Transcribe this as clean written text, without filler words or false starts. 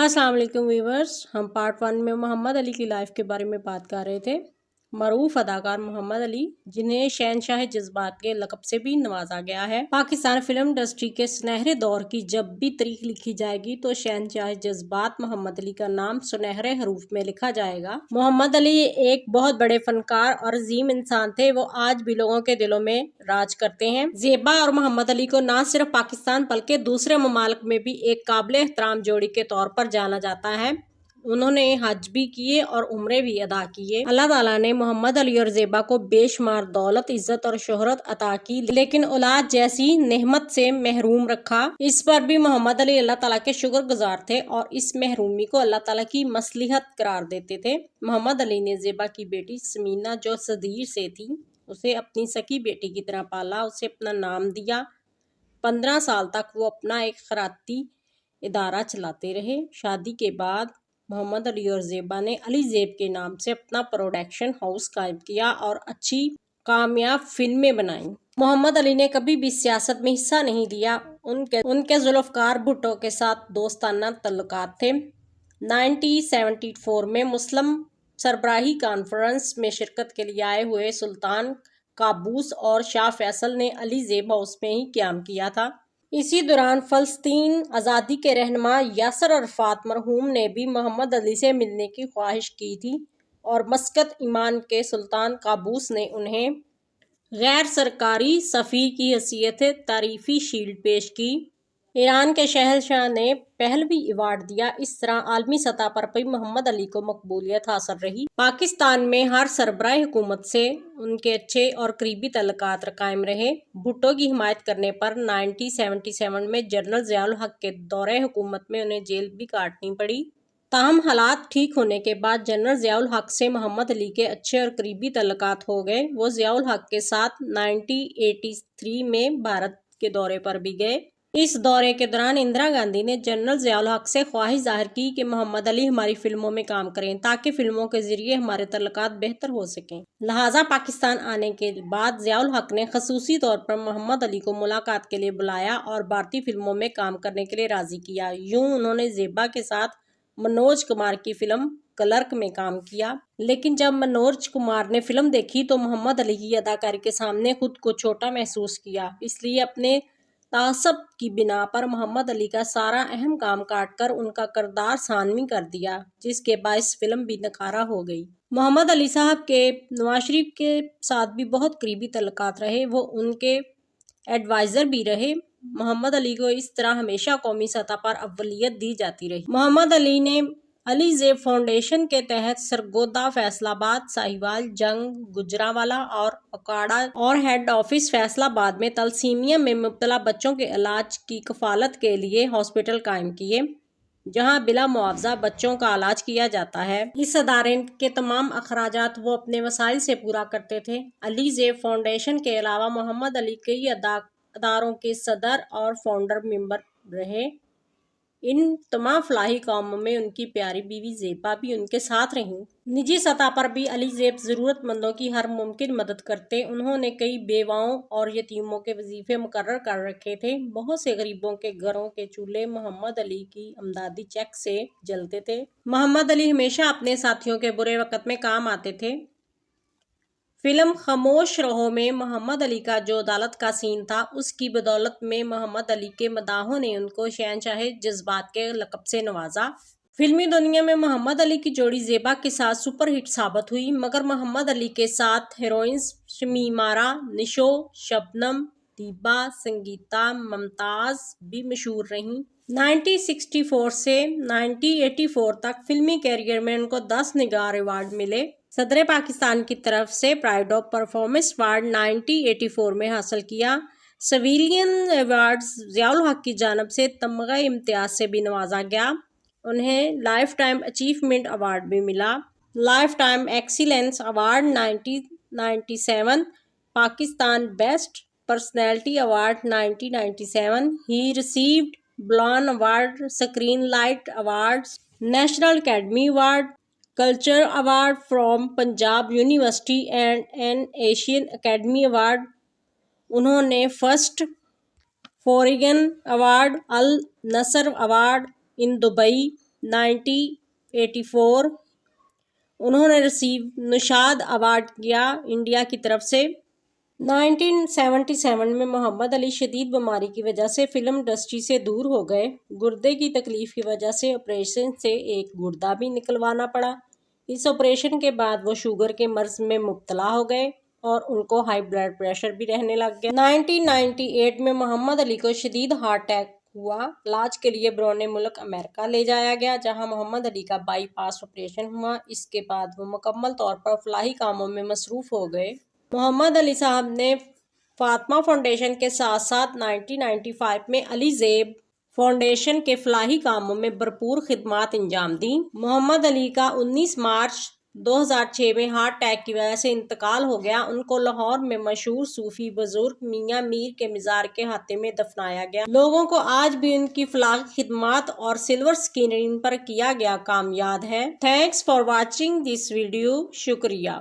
अस्सलाम वालेकुम व्यूवर्स। हम पार्ट 1 में मोहम्मद अली की लाइफ के बारे में बात कर रहे थे। मरूफ अदाकार मोहम्मद अली, जिन्हें शहनशाह जज्बात के लक़ब से भी नवाजा गया है। पाकिस्तान फिल्म इंडस्ट्री के सुनहरे दौर की जब भी तारीख लिखी जाएगी तो शहनशाह जज्बात मोहम्मद अली का नाम सुनहरे हरूफ में लिखा जाएगा। मोहम्मद अली एक बहुत बड़े फनकार और अजीम इंसान थे। वो आज भी लोगों के दिलों में राज करते हैं। ज़ेबा और मोहम्मद अली को न सिर्फ पाकिस्तान बल्कि दूसरे ममालिक में भी एक काबिल एहतराम जोड़ी के तौर पर जाना जाता है। उन्होंने हज भी किए और उम्रे भी अदा किए। अल्लाह ताला ने मोहम्मद अली और ज़ेबा को बेशुमार दौलत, इज्जत और शोहरत अता की, लेकिन औलाद जैसी नेमत से महरूम रखा। इस पर भी मोहम्मद अली अल्लाह ताला के शुक्रगुजार थे और इस महरूमी को अल्लाह ताला की मसलिहत करार देते थे। मोहम्मद अली ने ज़ेबा की बेटी समीना, जो सदीर से थी, उसे अपनी सकी बेटी की तरह पाला, उसे अपना नाम दिया। 15 साल तक वो अपना एक खैराती इदारा चलाते रहे। शादी के बाद मोहम्मद अली और ज़ेबा ने अली ज़ेब के नाम से अपना प्रोडक्शन हाउस कायम किया और अच्छी कामयाब फिल्में बनाई। मोहम्मद अली ने कभी भी सियासत में हिस्सा नहीं लिया। उनके जुल्फ़कार भुट्टो के साथ दोस्ताना तल्लुकात थे। 1974 में मुस्लिम सरबराही कॉन्फ्रेंस में शिरकत के लिए आए हुए सुल्तान काबूस और शाह फैसल ने अली ज़ेब हाउस में ही क़याम किया था। इसी दौरान फ़लस्तीन आज़ादी के रहनुमा यासर अरफ़ात मरहूम ने भी मोहम्मद अली से मिलने की ख्वाहिश की थी और मस्कत ईमान के सुल्तान काबूस ने उन्हें गैर सरकारी सफ़ीर की हैसियत तारीफ़ी शील्ड पेश की। ईरान के शहंशाह ने पहलवी अवार्ड दिया। इस तरह आलमी सतह पर भी मोहम्मद अली को मकबूलियत हासिल रही। पाकिस्तान में हर सरबराह हुकूमत से उनके अच्छे और करीबी तल्लुकात कायम रहे। भुट्टो की हिमायत करने पर 1977 में जनरल ज़ियाउल हक के दौरे हुकूमत में उन्हें जेल भी काटनी पड़ी। ताहम हालात ठीक होने के बाद जनरल ज़ियाउल हक से मोहम्मद अली के अच्छे और करीबी तल्लुकात हो गए। वो ज़ियाउल हक के साथ 1983 में भारत के दौरे पर भी गए। इस दौरे के दौरान इंदिरा गांधी ने जनरल ज़ियाउल हक से ख्वाहिश जाहिर की कि मोहम्मद अली हमारी फिल्मों में काम करें ताकि फिल्मों के जरिए हमारे तल्लुकात बेहतर हो सकें। लिहाजा पाकिस्तान आने के बाद ज़ियाउल हक ने खसूसी तौर पर मोहम्मद अली को मुलाकात के लिए बुलाया और भारतीय फिल्मों में काम करने के लिए राज़ी किया। यूं उन्होंने ज़ेबा के साथ मनोज कुमार की फिल्म क्लर्क में काम किया, लेकिन जब मनोज कुमार ने फिल्म देखी तो मोहम्मद अली की अदाकारी के सामने खुद को छोटा महसूस किया। इसलिए अपने तासब की बिना पर मोहम्मद अली का सारा अहम काम काट कर उनका किरदार सानवी कर दिया, जिसके बायस फिल्म भी नकारा हो गई। मोहम्मद अली साहब के नवाज शरीफ के साथ भी बहुत करीबी तल्लुकात रहे। वो उनके एडवाइज़र भी रहे। मोहम्मद अली को इस तरह हमेशा कौमी सतह पर अव्वलियत दी जाती रही। मोहम्मद अली ने अली ज़ेब फाउंडेशन के तहत सरगोदा, फैसलाबाद, साहिवाल, जंग, गुजरांवाला और अकाड़ा और हेड ऑफिस फैसलाबाद में तलसीमिया में मुब्तला बच्चों के इलाज की कफालत के लिए हॉस्पिटल कायम किए, जहां बिला मुआवजा बच्चों का इलाज किया जाता है। इस अदारे के तमाम अखराजात वो अपने वसाइल से पूरा करते थे। अली ज़ेब फाउंडेशन के अलावा मोहम्मद अली कई अदारों के सदर और फाउंडर मेंबर रहे। इन तमाम फलाही कामों में उनकी प्यारी बीवी ज़ेबा भी उनके साथ रहीं। निजी सतह पर भी अली ज़ेब ज़रूरतमंदों की हर मुमकिन मदद करते। उन्होंने कई बेवाओं और यतीमों के वजीफे मुकर्रर कर रखे थे। बहुत से गरीबों के घरों के चूल्हे मोहम्मद अली की अमदादी चेक से जलते थे। मोहम्मद अली हमेशा अपने साथियों के बुरे वक़्त में काम आते थे। फिल्म खामोश रहो में मोहम्मद अली का जो अदालत का सीन था, उसकी बदौलत में मोहम्मद अली के मदाहों ने उनको शहंशाह जज्बात के लक़ब से नवाजा। फिल्मी दुनिया में मोहम्मद अली की जोड़ी ज़ेबा के साथ सुपरहिट साबित हुई, मगर मोहम्मद अली के साथ हीरोइंस शमीमारा, निशो, शबनम, दीबा, संगीता, मुमताज़ भी मशहूर रहीं। 1964 से 1984 तक फिल्मी कैरियर में उनको 10 निगार अवार्ड मिले। सदर पाकिस्तान की तरफ से प्राइड ऑफ परफॉर्मेंस अवार्ड 1984 में हासिल किया। सिविलियन अवार्ड्स ज़ियाउल हक की जानब से तमगा इम्तियाज़ से भी नवाजा गया। उन्हें लाइफ टाइम अचीवमेंट अवार्ड भी मिला। Lifetime excellence award 1997, Pakistan best personality award 1997। He received Bolan award, screen light awards, national academy award, culture award from Punjab university and an Asian academy award. उन्होंने first foreign award, Al Nasr award in Dubai, 1984 انہوں نے receive نشاد award کیا India کی طرف سے۔ 1977 میں محمد علی شدید بیماری کی وجہ سے فلم انڈسٹری سے دور ہو گئے۔ گردے کی تکلیف کی وجہ سے آپریشن سے ایک گردہ بھی نکلوانا پڑا۔ اس آپریشن کے بعد وہ شوگر کے مرض میں مبتلا ہو گئے اور ان کو ہائی بلڈ پریشر بھی رہنے لگ گیا۔ 1998 میں محمد علی کو شدید ہارٹ اٹیک ہوا۔ علاج کے لیے بیرون ملک امریکہ لے جایا گیا، جہاں محمد علی کا بائی پاس آپریشن ہوا۔ اس کے بعد وہ مکمل طور پر فلاحی کاموں میں مصروف ہو گئے۔ محمد علی صاحب نے فاطمہ فاؤنڈیشن کے ساتھ ساتھ 1995 میں علی زیب فاؤنڈیشن کے فلاحی کاموں میں بھرپور خدمات انجام دیں۔ محمد علی کا 19 مارچ 2006 میں ہارٹ اٹیک کی وجہ سے انتقال ہو گیا۔ ان کو لاہور میں مشہور صوفی بزرگ میاں میر کے مزار کے احاطے میں دفنایا گیا۔ لوگوں کو آج بھی ان کی فلاحی خدمات اور سلور اسکرین پر کیا گیا کام یاد ہے۔ Thanks for watching this video. شکریہ۔